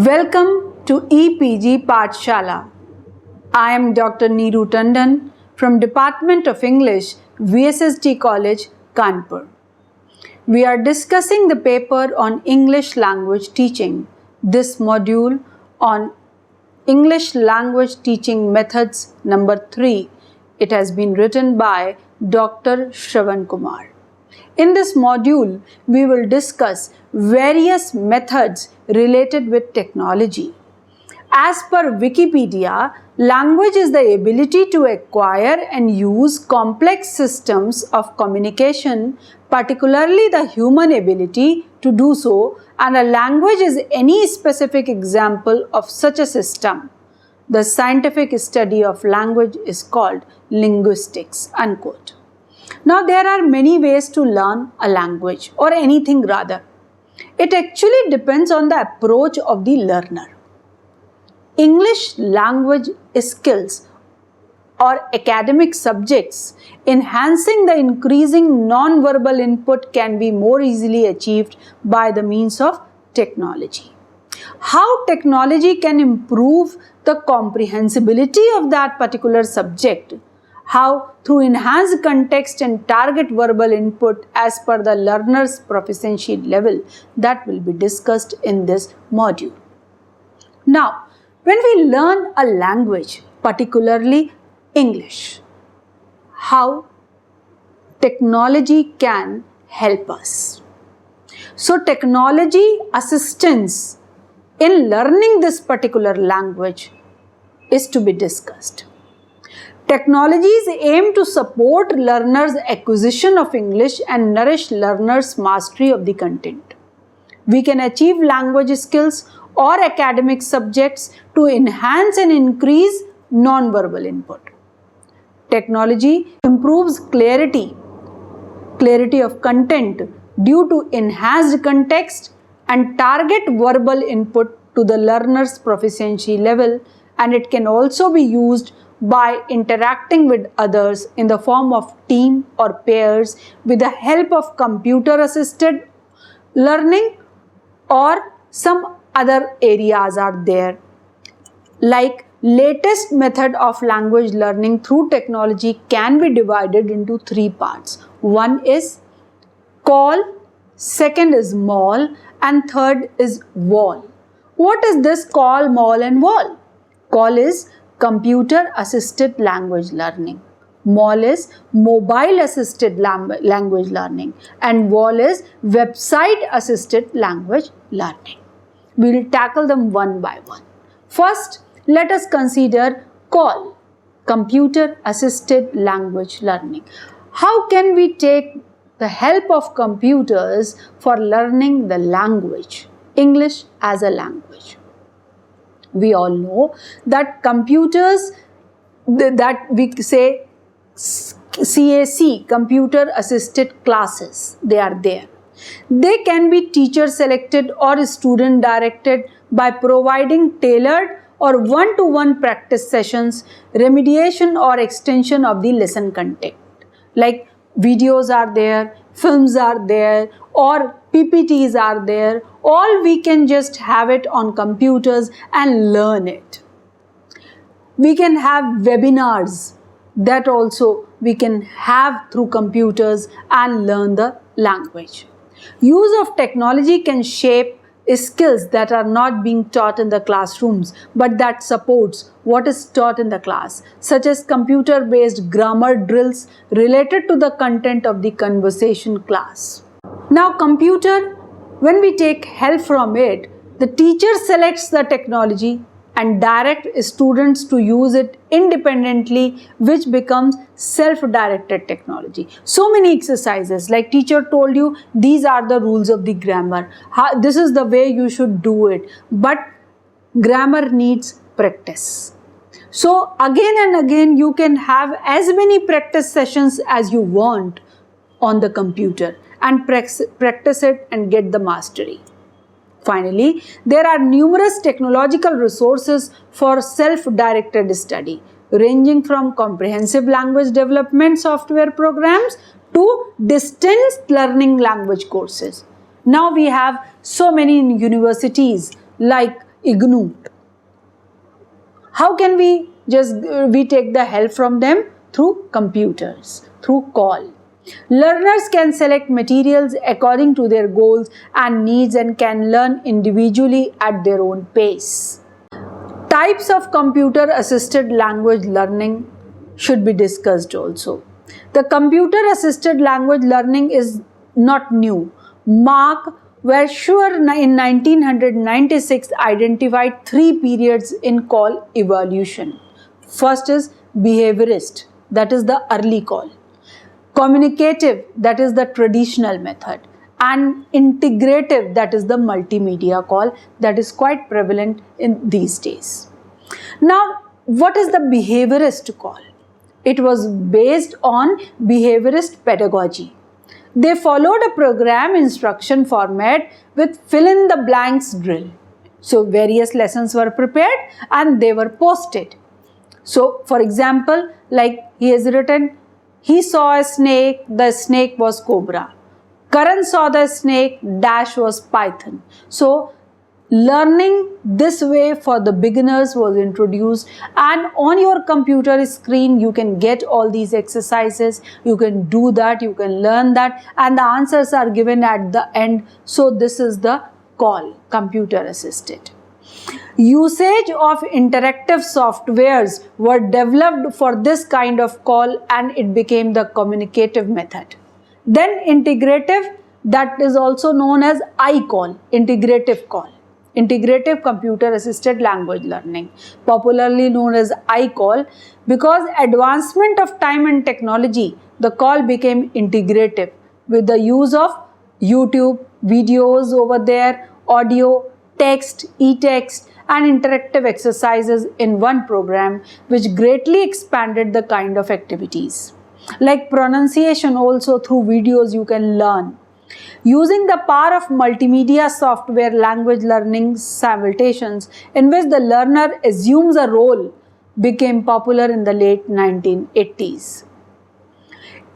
Welcome to EPG Pathshala. I am Dr. Neeru Tandon from Department of English, VSSD College, Kanpur. We are discussing the paper on English language teaching. This module on English language teaching methods number 3. It has been written by Dr. Shravan Kumar. In this module, we will discuss various methods related with technology. As per Wikipedia, language is the ability to acquire and use complex systems of communication, particularly the human ability to do so, and a language is any specific example of such a system. The scientific study of language is called linguistics, unquote. Now, there are many ways to learn a language or anything rather. It actually depends on the approach of the learner. English language skills or academic subjects enhancing the increasing non-verbal input can be more easily achieved by the means of technology. How technology can improve the comprehensibility of that particular subject? How through enhanced context and target verbal input as per the learner's proficiency level, that will be discussed in this module. Now, when we learn a language, particularly English, how technology can help us. So, technology assistance in learning this particular language is to be discussed. Technologies aim to support learners' acquisition of English and nourish learners' mastery of the content. We can achieve language skills or academic subjects to enhance and increase non-verbal input. Technology improves clarity of content due to enhanced context and target verbal input to the learner's proficiency level, and it can also be used by interacting with others in the form of team or pairs with the help of computer-assisted learning, or some other areas are there. Like latest method of language learning through technology can be divided into 3 parts. One is call, second is mall, and third is wall. What is this call, mall, and wall? Call is computer assisted language learning. Mall is mobile assisted language learning, and wall is website assisted language learning. We will tackle them one by one. First, let us consider call, computer assisted language learning. How can we take the help of computers for learning the language, English as a language? We all know that computers, that we say CAC, computer assisted classes, they are there. They can be teacher selected or student directed by providing tailored or one-to-one practice sessions, remediation or extension of the lesson content. Like videos are there, films are there, or PPTs are there. All we can just have it on computers and learn it. We can have webinars that also we can have through computers and learn the language. Use of technology can shape skills that are not being taught in the classrooms but that supports what is taught in the class, such as computer-based grammar drills related to the content of the conversation class. Now, computer, when we take help from it, the teacher selects the technology and direct students to use it independently, which becomes self-directed technology. So many exercises, like teacher told you, these are the rules of the grammar. This is the way you should do it. But grammar needs practice. So again and again, you can have as many practice sessions as you want on the computer and practice it and get the mastery. Finally, there are numerous technological resources for self-directed study, ranging from comprehensive language development software programs to distance learning language courses. Now we have so many universities like ignored. How can we take the help from them? Through computers, through call. Learners can select materials according to their goals and needs and can learn individually at their own pace. Types of computer-assisted language learning should be discussed also. The computer-assisted language learning is not new. Mark Verschuer in 1996 identified 3 periods in call evolution. First is behaviorist, that is the early call. Communicative, that is the traditional method. And integrative, that is the multimedia call, that is quite prevalent in these days. Now, what is the behaviorist call? It was based on behaviorist pedagogy. They followed a program instruction format with fill in the blanks drill. So various lessons were prepared and they were posted. So for example, like he has written, he saw a snake, the snake was cobra. Karan saw the snake, dash was python. So learning this way for the beginners was introduced, and on your computer screen you can get all these exercises, you can do that, you can learn that, and the answers are given at the end. So this is the call, computer assisted. Usage of interactive softwares were developed for this kind of call and it became the communicative method. Then integrative, that is also known as I-call, integrative call. Integrative computer assisted language learning, popularly known as I-call, because advancement of time and technology, the call became integrative with the use of YouTube, videos over there, audio, text, e-text and interactive exercises in one program, which greatly expanded the kind of activities. Like pronunciation also through videos you can learn. Using the power of multimedia software language learning simultations in which the learner assumes a role became popular in the late 1980s.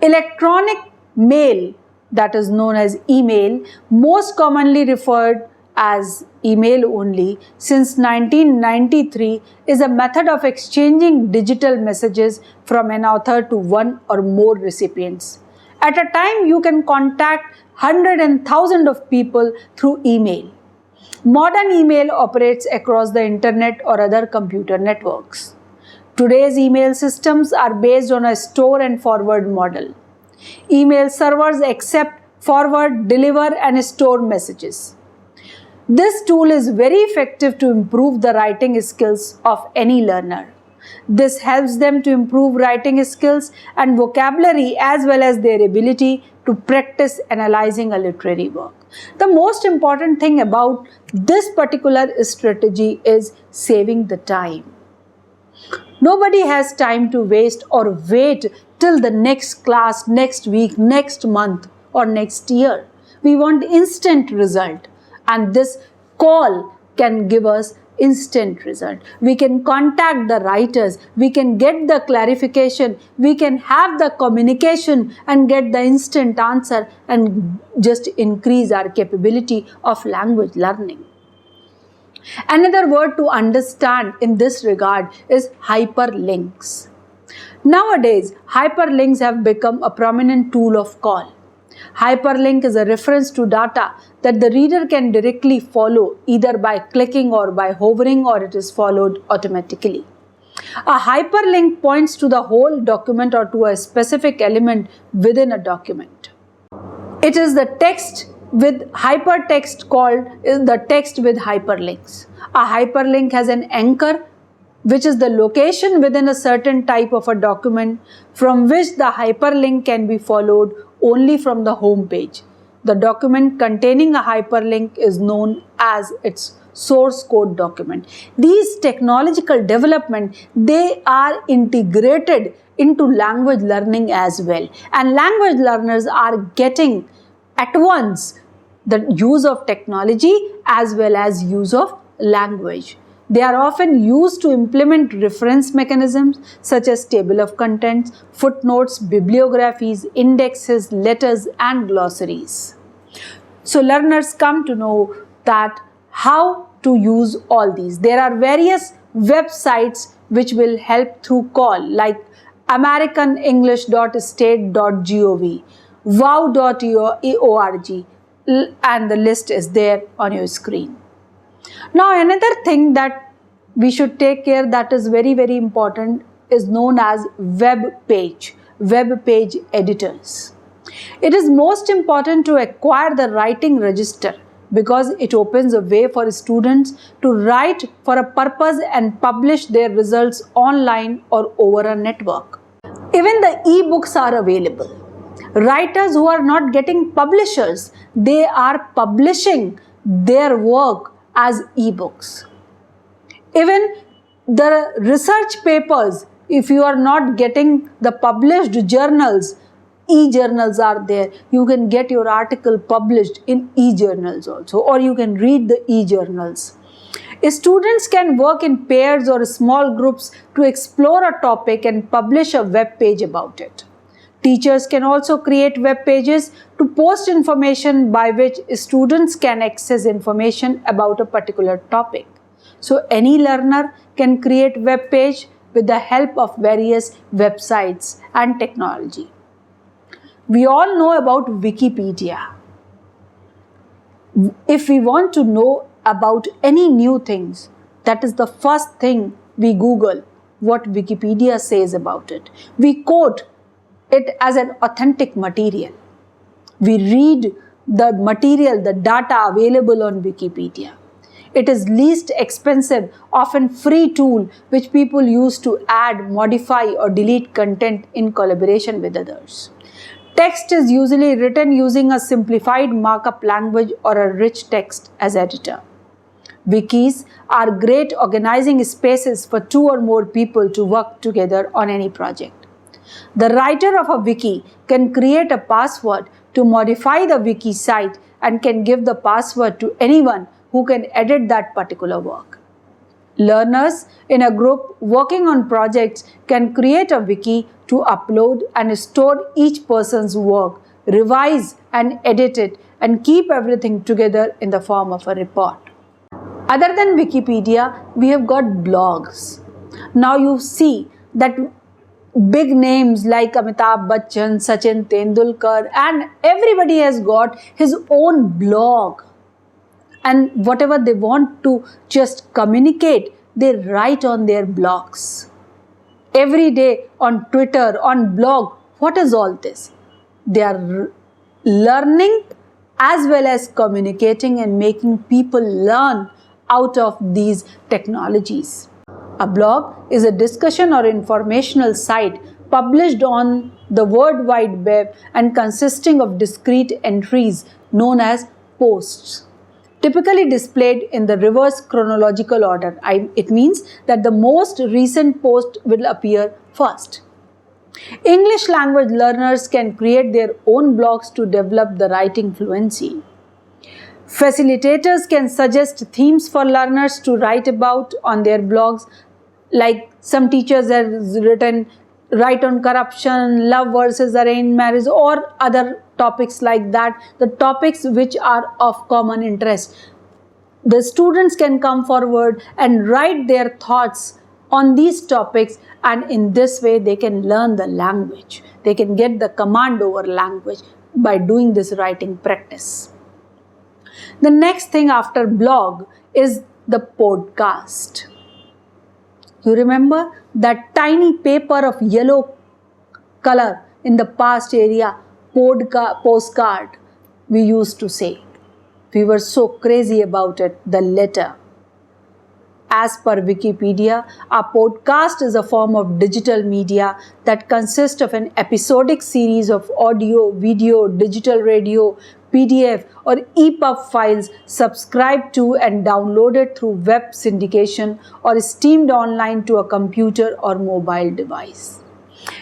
Electronic mail, that is known as email, most commonly referred as email only since 1993, is a method of exchanging digital messages from an author to one or more recipients. At a time, you can contact hundreds and thousands of people through email. Modern email operates across the internet or other computer networks. Today's email systems are based on a store and forward model. Email servers accept, forward, deliver and store messages. This tool is very effective to improve the writing skills of any learner. This helps them to improve writing skills and vocabulary as well as their ability to practice analyzing a literary work. The most important thing about this particular strategy is saving the time. Nobody has time to waste or wait till the next class, next week, next month or next year. We want instant result, and this call can give us instant result. We can contact the writers, we can get the clarification, we can have the communication and get the instant answer and just increase our capability of language learning. Another word to understand in this regard is hyperlinks. Nowadays, hyperlinks have become a prominent tool of call. Hyperlink is a reference to data that the reader can directly follow either by clicking or by hovering, or it is followed automatically. A hyperlink points to the whole document or to a specific element within a document. It is the text with hypertext called the text with hyperlinks. A hyperlink has an anchor, which is the location within a certain type of a document from which the hyperlink can be followed only from the home page. The document containing a hyperlink is known as its source code document. These technological development, they are integrated into language learning as well, and language learners are getting at once the use of technology as well as use of language. They are often used to implement reference mechanisms such as table of contents, footnotes, bibliographies, indexes, letters and glossaries. So learners come to know that how to use all these. There are various websites which will help through call, like americanenglish.state.gov, wow.org, and the list is there on your screen. Now, another thing that we should take care, that is very, very important, is known as web page editors. It is most important to acquire the writing register because it opens a way for students to write for a purpose and publish their results online or over a network. Even the e-books are available. Writers who are not getting publishers, they are publishing their work as e-books. Even the research papers, if you are not getting the published journals, e-journals are there. You can get your article published in e-journals also, or you can read the e-journals. Students can work in pairs or small groups to explore a topic and publish a web page about it. Teachers can also create web pages to post information by which students can access information about a particular topic. So any learner can create web page with the help of various websites and technology. We all know about Wikipedia. If we want to know about any new things, that is the first thing we Google, what Wikipedia says about it. We quote it as an authentic material. We read the material, the data available on Wikipedia. It is least expensive, often free tool which people use to add, modify or delete content in collaboration with others. Text is usually written using a simplified markup language or a rich text as editor. Wikis are great organizing spaces for 2 or more people to work together on any project. The writer of a wiki can create a password to modify the wiki site and can give the password to anyone who can edit that particular work. Learners in a group working on projects can create a wiki to upload and store each person's work, revise and edit it, and keep everything together in the form of a report. Other than Wikipedia, we have got blogs. Now you see that big names like Amitabh Bachchan, Sachin Tendulkar, and everybody has got his own blog. And whatever they want to just communicate, they write on their blogs. Every day on Twitter, on blog, what is all this? They are learning as well as communicating and making people learn out of these technologies. A blog is a discussion or informational site published on the World Wide Web and consisting of discrete entries known as posts, typically displayed in the reverse chronological order. It means that the most recent post will appear first. English language learners can create their own blogs to develop the writing fluency. Facilitators can suggest themes for learners to write about on their blogs, like some teachers have written write on corruption, love versus arranged marriage, or other topics like that, the topics which are of common interest. The students can come forward and write their thoughts on these topics, and in this way they can learn the language. They can get the command over language by doing this writing practice. The next thing after blog is the podcast. You remember that tiny paper of yellow color in the past area, postcard, we used to say. We were so crazy about it, the letter. As per Wikipedia, a podcast is a form of digital media that consists of an episodic series of audio, video, digital radio, PDF or EPUB files subscribed to and downloaded through web syndication or streamed online to a computer or mobile device.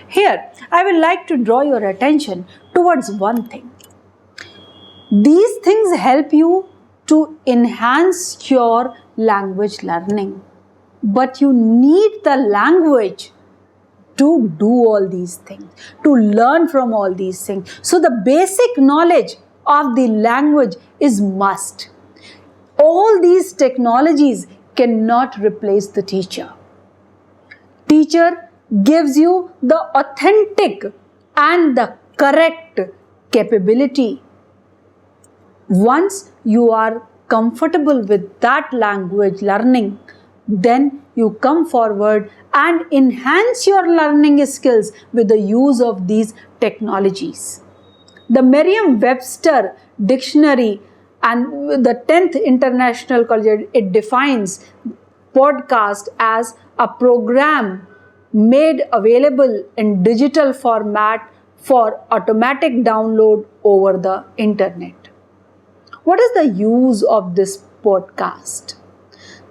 Here, I would like to draw your attention towards one thing. These things help you to enhance your language learning, but you need the language to do all these things, to learn from all these things. So the basic knowledge of the language is must. All these technologies cannot replace the teacher. Teacher gives you the authentic and the correct capability. Once you are comfortable with that language learning, then you come forward and enhance your learning skills with the use of these technologies. The Merriam-Webster dictionary and the 10th International College, it defines podcast as a program made available in digital format for automatic download over the internet. What is the use of this podcast?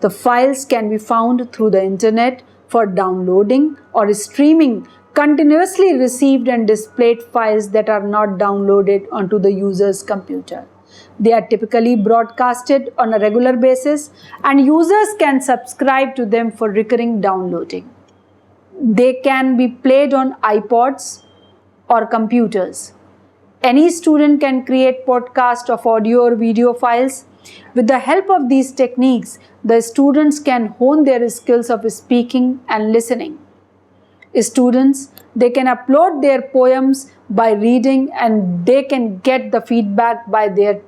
The files can be found through the internet for downloading or streaming continuously received and displayed files that are not downloaded onto the user's computer. They are typically broadcasted on a regular basis and users can subscribe to them for recurring downloading. They can be played on iPods or computers. Any student can create podcasts of audio or video files. With the help of these techniques, the students can hone their skills of speaking and listening. Students, they can upload their poems by reading and they can get the feedback by their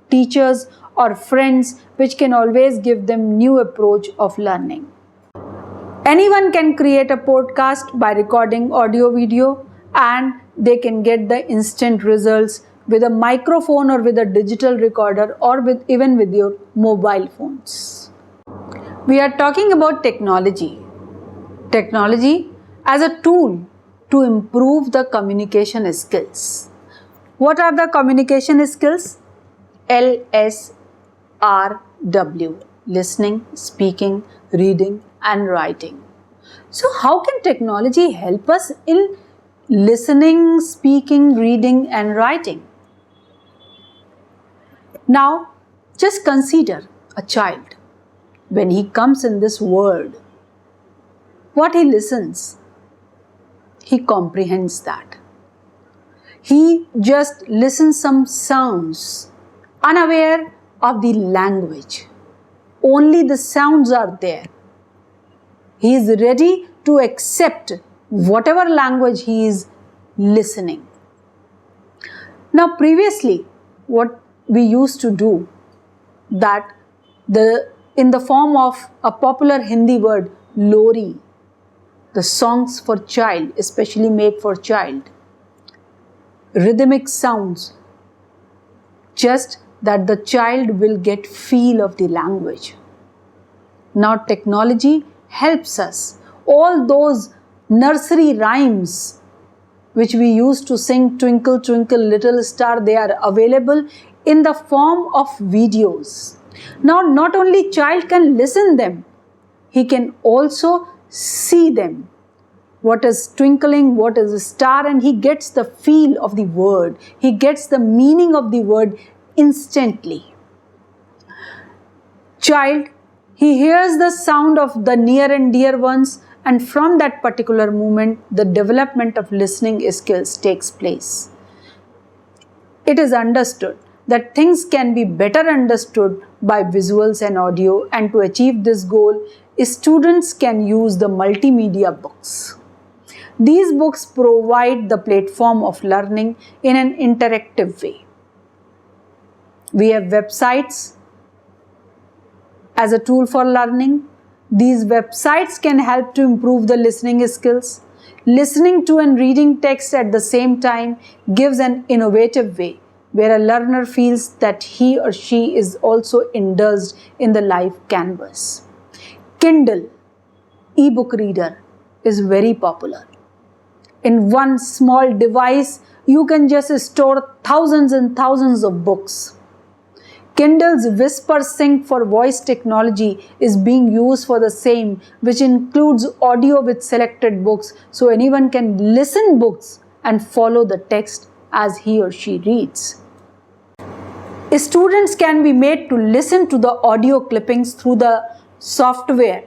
teachers or friends, which can always give them new approach of learning. Anyone can create a podcast by recording audio video and they can get the instant results with a microphone or with a digital recorder or even with your mobile phones. We are talking about technology. Technology as a tool to improve the communication skills. What are the communication skills? LSRW: listening, speaking, reading and writing. So how can technology help us in listening, speaking, reading and writing? Now, just consider a child. When he comes in this world, what he listens, he comprehends that. He just listens some sounds, unaware of the language. Only the sounds are there. He is ready to accept whatever language he is listening. Now previously, what we used to do, that in the form of a popular Hindi word, lori, the songs for child, especially made for child, rhythmic sounds, just that the child will get feel of the language. Now technology helps us. All those nursery rhymes which we used to sing, Twinkle Twinkle Little Star, they are available in the form of videos. Now not only child can listen them, he can also see them. What is twinkling, what is a star, and he gets the feel of the word. He gets the meaning of the word instantly. Child, he hears the sound of the near and dear ones, and from that particular moment, the development of listening skills takes place. It is understood that things can be better understood by visuals and audio, and to achieve this goal, students can use the multimedia books. These books provide the platform of learning in an interactive way. We have websites as a tool for learning. These websites can help to improve the listening skills. Listening to and reading text at the same time gives an innovative way where a learner feels that he or she is also indulged in the live canvas. Kindle e-book reader is very popular. In one small device, you can just store thousands and thousands of books. Kindle's Whisper Sync for voice technology is being used for the same, which includes audio with selected books, so anyone can listen books and follow the text as he or she reads. Students can be made to listen to the audio clippings through the software.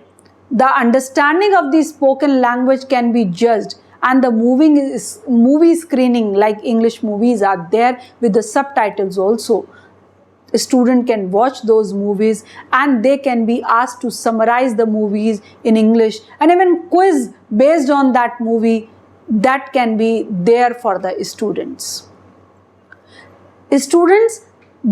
The understanding of the spoken language can be judged, and the movie screening like English movies are there with the subtitles also. A student can watch those movies and they can be asked to summarize the movies in English, and even quiz based on that movie that can be there for the students. Students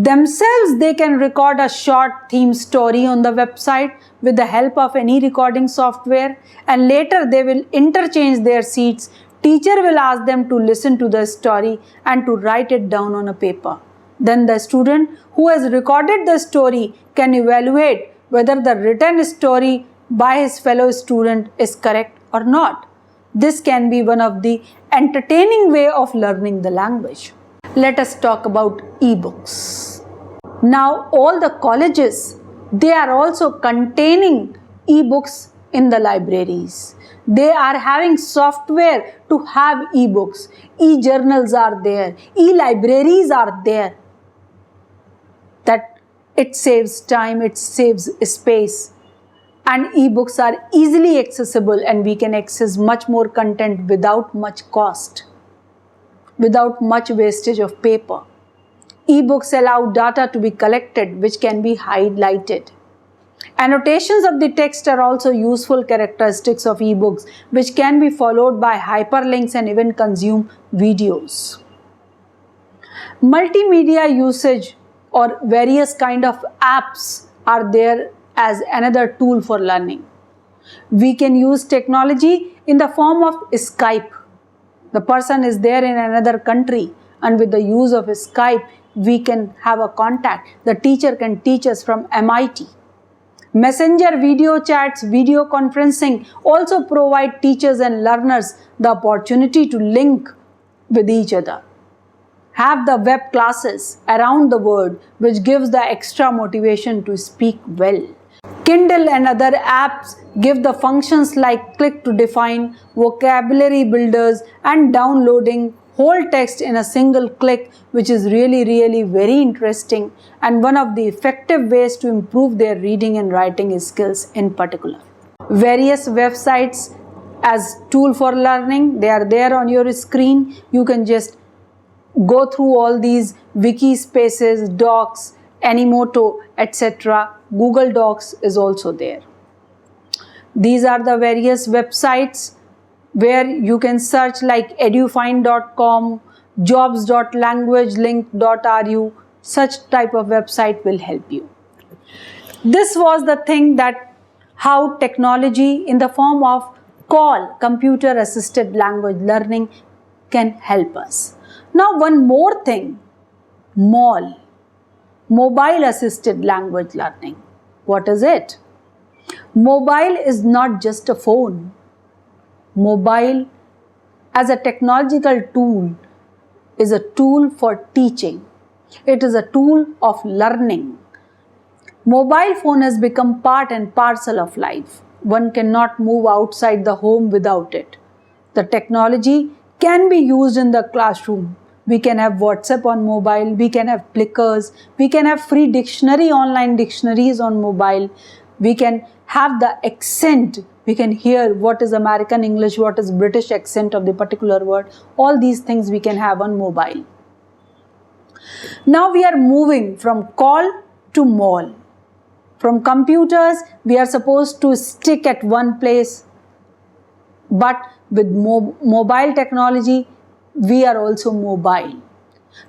themselves, they can record a short theme story on the website with the help of any recording software, and later they will interchange their seats. Teacher will ask them to listen to the story and to write it down on a paper. Then the student who has recorded the story can evaluate whether the written story by his fellow student is correct or not. This can be one of the entertaining way of learning the language. Let us talk about e-books. Now all the colleges, they are also containing e-books in the libraries. They are having software to have e-books. E-journals are there. E-libraries are there. That it saves time, it saves space. And e-books are easily accessible and we can access much more content without much cost, without much wastage of paper. E-books allow data to be collected which can be highlighted. Annotations of the text are also useful characteristics of e-books which can be followed by hyperlinks and even consume videos. Multimedia usage or various kind of apps are there as another tool for learning. We can use technology in the form of Skype. The person is there in another country and with the use of Skype, we can have a contact. The teacher can teach us from MIT. Messenger video chats, video conferencing also provide teachers and learners the opportunity to link with each other. Have the web classes around the world which gives the extra motivation to speak well. Kindle and other apps give the functions like click to define, vocabulary builders and downloading whole text in a single click, which is really very interesting and one of the effective ways to improve their reading and writing skills in particular. Various websites as tool for learning, they are there on your screen. You can just go through all these Wiki spaces, Docs, Animoto, etc. Google Docs is also there. These are the various websites where you can search like edufine.com, jobs.languagelink.ru. Such type of website will help you. This was the thing that how technology in the form of CALL, computer assisted language learning, can help us. Now one more thing, MAL, mobile assisted language learning. What is it? Mobile is not just a phone. Mobile as a technological tool is a tool for teaching. It is a tool of learning. Mobile phone has become part and parcel of life. One cannot move outside the home without it. The technology can be used in the classroom. We can have WhatsApp on mobile, we can have Plickers, we can have free dictionary, online dictionaries on mobile. We can have the accent, we can hear what is American English, what is British accent of the particular word. All these things we can have on mobile. Now we are moving from CALL to MAL. From computers, we are supposed to stick at one place, but with mobile technology, we are also mobile.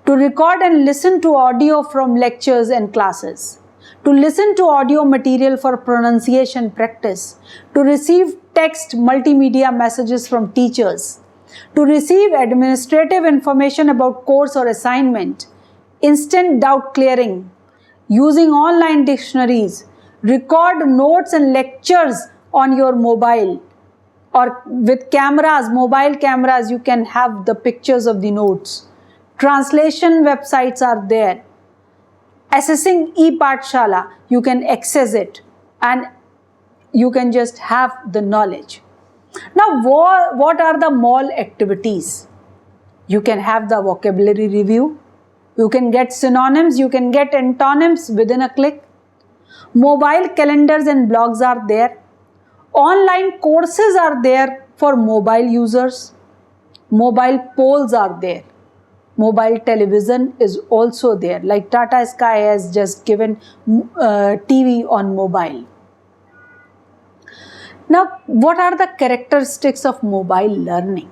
To record and listen to audio from lectures and classes, to listen to audio material for pronunciation practice, to receive text multimedia messages from teachers, to receive administrative information about course or assignment, instant doubt clearing, using online dictionaries, record notes and lectures on your mobile, or with cameras, mobile cameras, you can have the pictures of the notes. Translation websites are there. Assessing e-Pathshala, you can access it and you can just have the knowledge. Now, what are the MAL activities? You can have the vocabulary review. You can get synonyms, you can get antonyms within a click. Mobile calendars and blogs are there. Online courses are there for mobile users. Mobile polls are there. Mobile television is also there, like Tata Sky has just given TV on mobile. Now, what are the characteristics of mobile learning?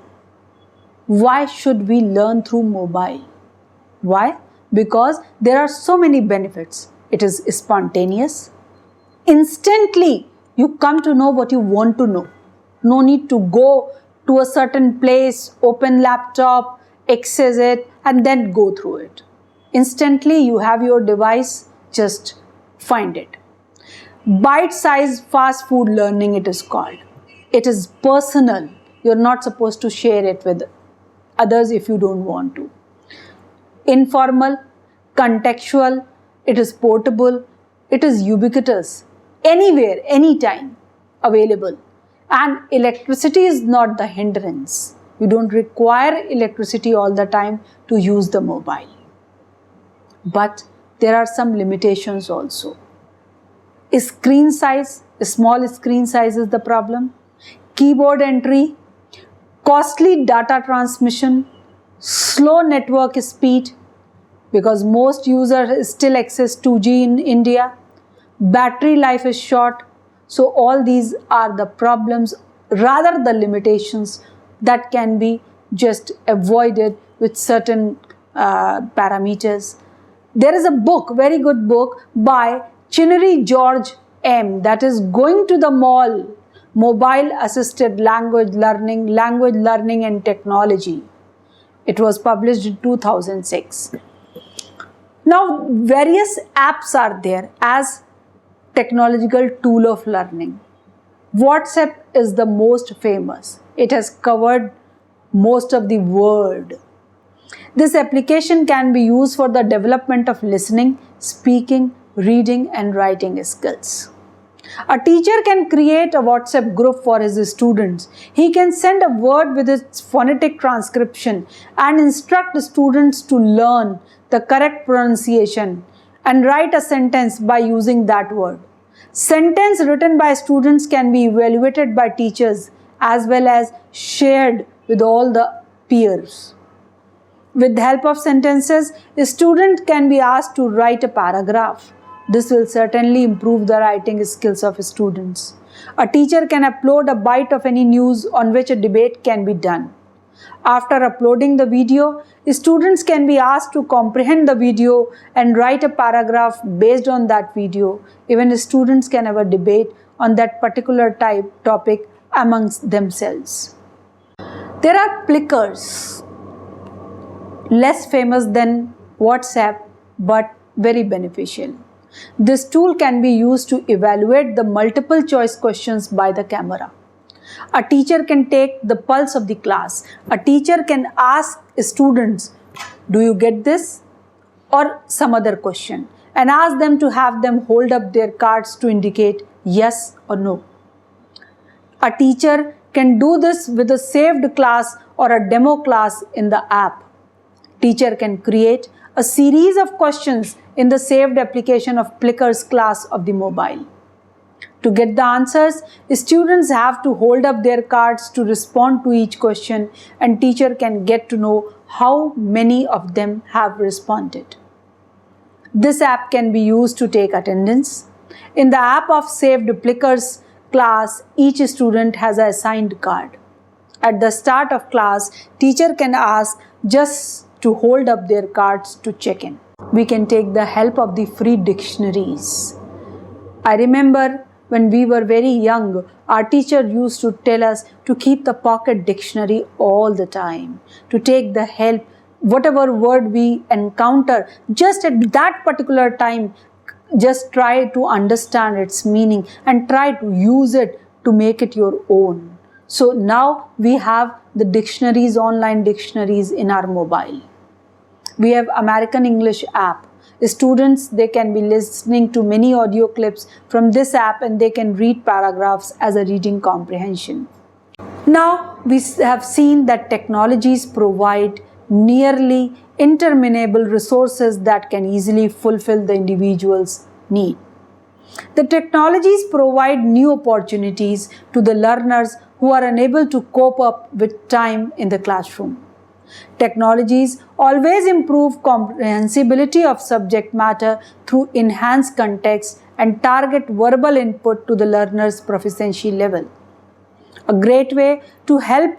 Why should we learn through mobile? Why? Because there are so many benefits. It is spontaneous. Instantly, you come to know what you want to know. No need to go to a certain place, open laptop, access it, and then go through it. Instantly, you have your device, just find it. Bite-sized fast food learning, it is called. It is personal. You're not supposed to share it with others if you don't want to. Informal, contextual, it is portable, it is ubiquitous, anywhere, anytime available. And electricity is not the hindrance. You don't require electricity all the time to use the mobile. But there are some limitations also. Screen size, small screen size is the problem. Keyboard entry, costly data transmission, slow network speed, because most users still access 2G in India. Battery life is short. So all these are the problems, rather the limitations that can be just avoided with certain parameters. There is a book, very good book by Chinnery George M. that is Going to the Mall, Mobile Assisted Language Learning and Technology. It was published in 2006. Now, various apps are there as technological tool of learning. WhatsApp is the most famous. It has covered most of the world. This application can be used for the development of listening, speaking, reading and writing skills. A teacher can create a WhatsApp group for his students. He can send a word with its phonetic transcription and instruct students to learn the correct pronunciation and write a sentence by using that word. Sentence written by students can be evaluated by teachers as well as shared with all the peers. With the help of sentences, a student can be asked to write a paragraph. This will certainly improve the writing skills of students. A teacher can upload a bite of any news on which a debate can be done. After uploading the video, students can be asked to comprehend the video and write a paragraph based on that video. Even students can have a debate on that particular topic amongst themselves. There are plickers, less famous than WhatsApp but very beneficial. This tool can be used to evaluate the multiple choice questions by the camera. A teacher can take the pulse of the class. A teacher can ask students, do you get this? Or some other question, and ask them to have them hold up their cards to indicate yes or no. A teacher can do this with a saved class or a demo class in the app. Teacher can create a series of questions in the saved application of Plickers class of the mobile. To get the answers, students have to hold up their cards to respond to each question, and teacher can get to know how many of them have responded. This app can be used to take attendance. In the app of saved Plickers class, each student has an assigned card. At the start of class, teacher can ask just to hold up their cards to check in. We can take the help of the free dictionaries. I remember when we were very young, our teacher used to tell us to keep the pocket dictionary all the time, to take the help, whatever word we encounter, just at that particular time, just try to understand its meaning and try to use it to make it your own. So now we have the dictionaries, online dictionaries in our mobile. We have American English app. Students, they can be listening to many audio clips from this app and they can read paragraphs as a reading comprehension. Now we have seen that technologies provide nearly interminable resources that can easily fulfill the individual's need. The technologies provide new opportunities to the learners who are unable to cope up with time in the classroom. Technologies always improve comprehensibility of subject matter through enhanced context and target verbal input to the learner's proficiency level. A great way to help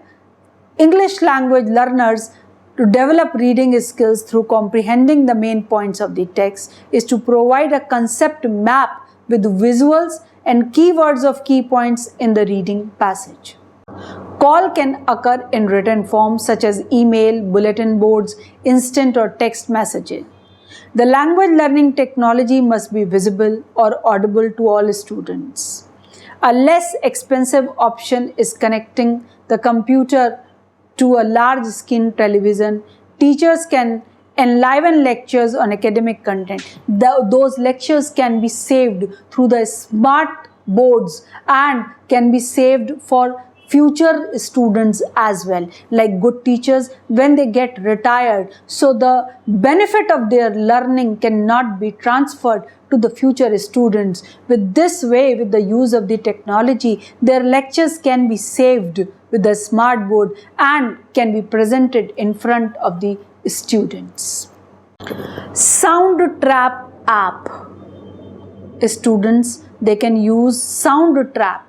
English language learners to develop reading skills through comprehending the main points of the text is to provide a concept map with visuals and keywords of key points in the reading passage. Call can occur in written form such as email, bulletin boards, instant or text messaging. The language learning technology must be visible or audible to all students. A less expensive option is connecting the computer to a large screen television. Teachers can enliven lectures on academic content. Those lectures can be saved through the smart boards and can be saved for future students as well, like good teachers when they get retired. So the benefit of their learning cannot be transferred to the future students. With this way, with the use of the technology, their lectures can be saved with the smart board and can be presented in front of the students. Sound Trap app. Students, they can use Sound Trap.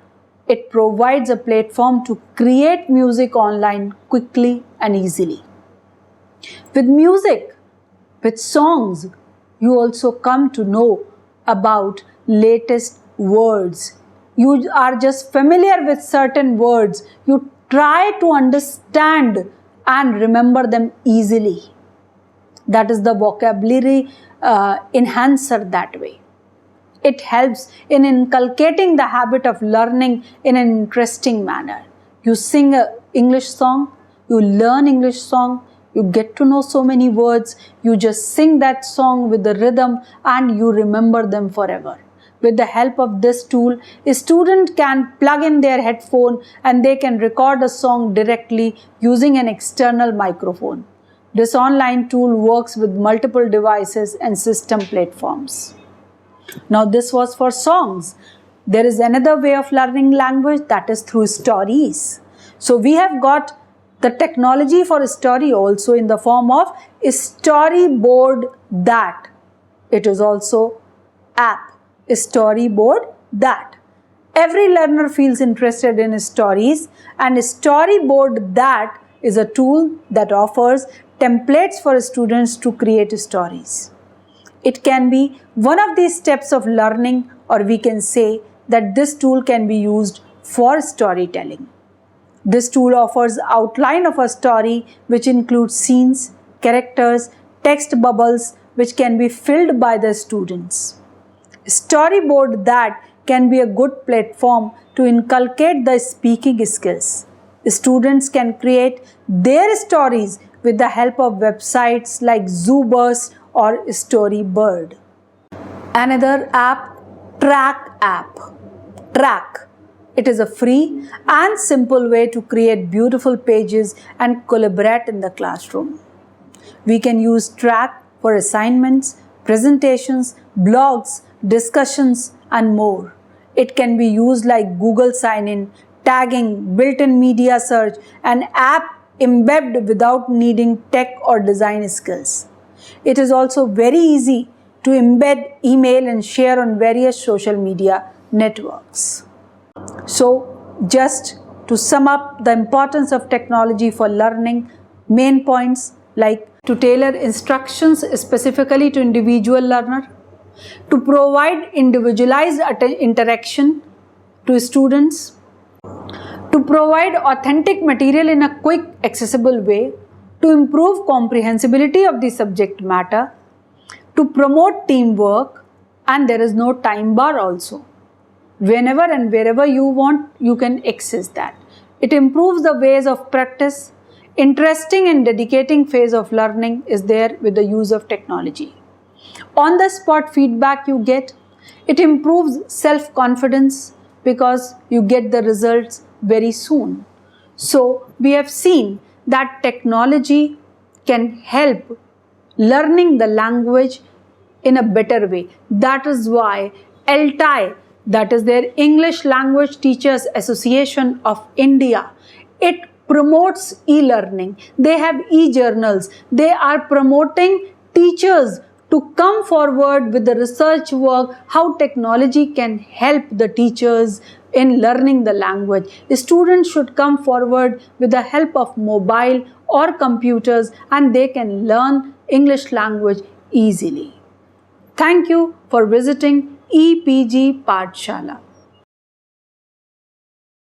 It provides a platform to create music online quickly and easily. With music, with songs, you also come to know about latest words. You are just familiar with certain words. You try to understand and remember them easily. That is the vocabulary enhancer that way. It helps in inculcating the habit of learning in an interesting manner. You sing an English song, you learn English song, you get to know so many words, you just sing that song with the rhythm and you remember them forever. With the help of this tool, a student can plug in their headphone and they can record a song directly using an external microphone. This online tool works with multiple devices and system platforms. Now this was for songs. There is another way of learning language, that is through stories. So we have got the technology for a story also in the form of a Storyboard that. It is also app, a Storyboard that. Every learner feels interested in stories, and a Storyboard that is a tool that offers templates for students to create stories. It can be one of these steps of learning, or we can say that this tool can be used for storytelling. This tool offers outline of a story which includes scenes, characters, text bubbles which can be filled by the students. Storyboard that can be a good platform to inculcate the speaking skills. Students can create their stories with the help of websites like Zooburst or Storyboard. Another app, Track app. Track. It is a free and simple way to create beautiful pages and collaborate in the classroom. We can use Track for assignments, presentations, blogs, discussions, and more. It can be used like Google sign-in, tagging, built-in media search, and app embedded without needing tech or design skills. It is also very easy to embed, email, and share on various social media networks. So, just to sum up the importance of technology for learning, main points like to tailor instructions specifically to individual learner, to provide individualized interaction to students, to provide authentic material in a quick, accessible way, to improve comprehensibility of the subject matter, to promote teamwork, and there is no time bar also. Whenever and wherever you want, you can access that. It improves the ways of practice. Interesting and dedicating phase of learning is there with the use of technology. On the spot feedback you get. It improves self-confidence because you get the results very soon. So we have seen that technology can help learning the language in a better way. That is why LTI, that is their English Language Teachers Association of India, it promotes e-learning. They have e-journals. They are promoting teachers to come forward with the research work, how technology can help the teachers in learning the language. The students should come forward with the help of mobile or computers, and they can learn English language easily. Thank you for visiting EPG Pathshala.